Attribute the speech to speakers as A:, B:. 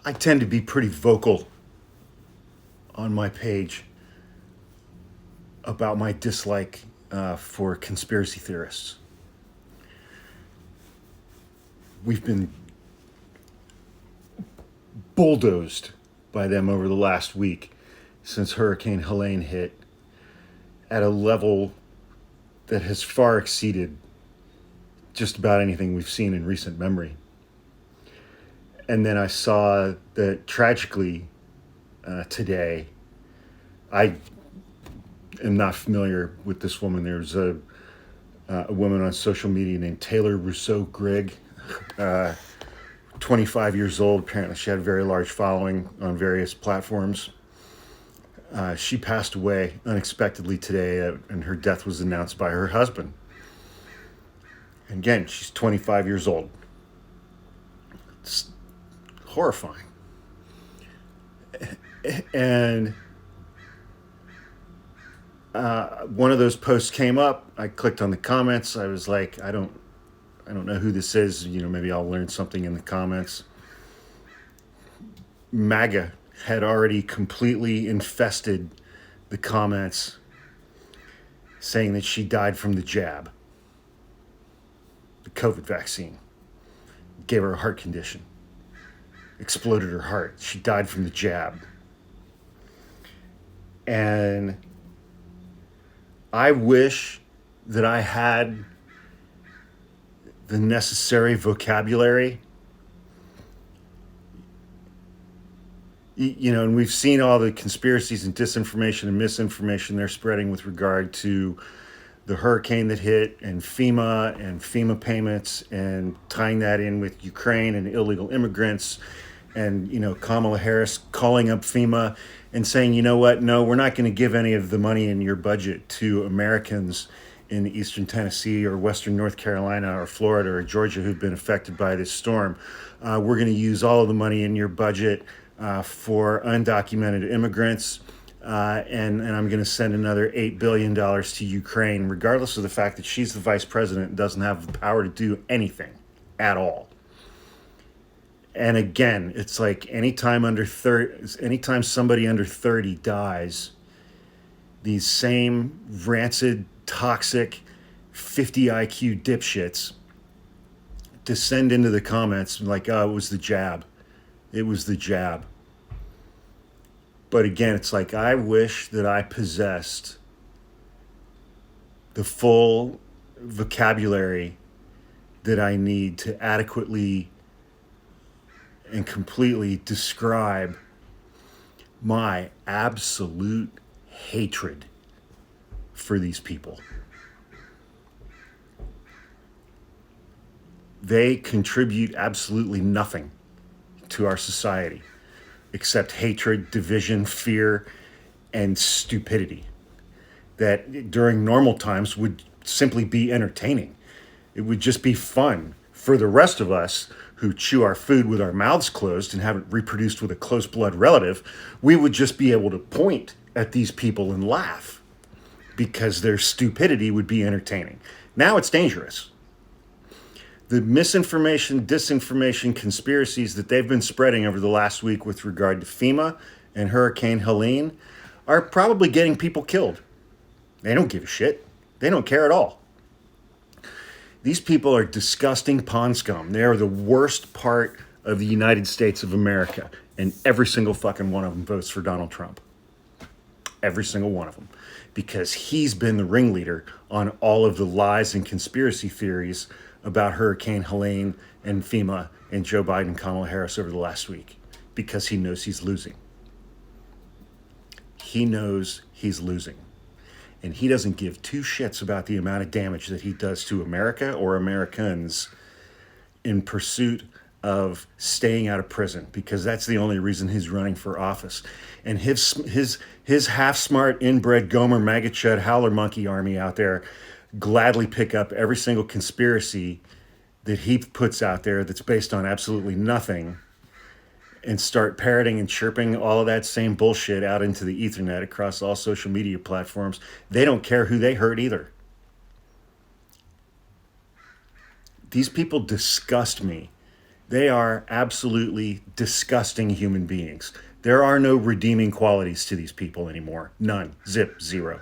A: I tend to be pretty vocal on my page about my dislike for conspiracy theorists. We've been bulldozed by them over the last week since Hurricane Helene hit at a level that has far exceeded just about anything we've seen in recent memory. And then I saw that tragically today, I am not familiar with this woman. There's a woman on social media named Taylor Rousseau Grigg, 25 years old. Apparently, she had a very large following on various platforms. She passed away unexpectedly today, and her death was announced by her husband. And again, she's 25 years old. It's horrifying. And one of those posts came up. I clicked on the comments. I was like, I don't know who this is. Maybe I'll learn something in the comments. MAGA had already completely infested the comments, saying that she died from the jab, the COVID vaccine. Gave her a heart condition, exploded her heart. She died from the jab. And I wish that I had the necessary vocabulary. And we've seen all the conspiracies and disinformation and misinformation they're spreading with regard to the hurricane that hit and FEMA payments and tying that in with Ukraine and illegal immigrants and, Kamala Harris calling up FEMA and saying, you know what, no, we're not going to give any of the money in your budget to Americans in eastern Tennessee or western North Carolina or Florida or Georgia who've been affected by this storm. We're going to use all of the money in your budget for undocumented immigrants. And I'm going to send another $8 billion to Ukraine, regardless of the fact that she's the vice president and doesn't have the power to do anything at all. And again, it's like anytime somebody under 30 dies, these same rancid, toxic, 50 IQ dipshits descend into the comments like, oh, it was the jab. It was the jab. But again, it's like I wish that I possessed the full vocabulary that I need to adequately and completely describe my absolute hatred for these people. They contribute absolutely nothing to our society except hatred, division, fear, and stupidity that during normal times would simply be entertaining. It would just be fun for the rest of us who chew our food with our mouths closed and haven't reproduced with a close blood relative. We would just be able to point at these people and laugh because their stupidity would be entertaining. Now it's dangerous. The misinformation, disinformation, conspiracies that they've been spreading over the last week with regard to FEMA and Hurricane Helene are probably getting people killed. They don't give a shit. They don't care at all. These people are disgusting pond scum. They are the worst part of the United States of America. And every single fucking one of them votes for Donald Trump. Every single one of them. Because he's been the ringleader on all of the lies and conspiracy theories about Hurricane Helene and FEMA and Joe Biden and Kamala Harris over the last week. Because he knows he's losing. He knows he's losing. And he doesn't give two shits about the amount of damage that he does to America or Americans in pursuit of staying out of prison, because that's the only reason he's running for office. And his half-smart, inbred Gomer MAGA Chud howler monkey army out there gladly pick up every single conspiracy that he puts out there that's based on absolutely nothing and start parroting and chirping all of that same bullshit out into the ethernet across all social media platforms. They don't care who they hurt either. These people disgust me They are absolutely disgusting human beings. There are no redeeming qualities to these people anymore. None. Zip. Zero.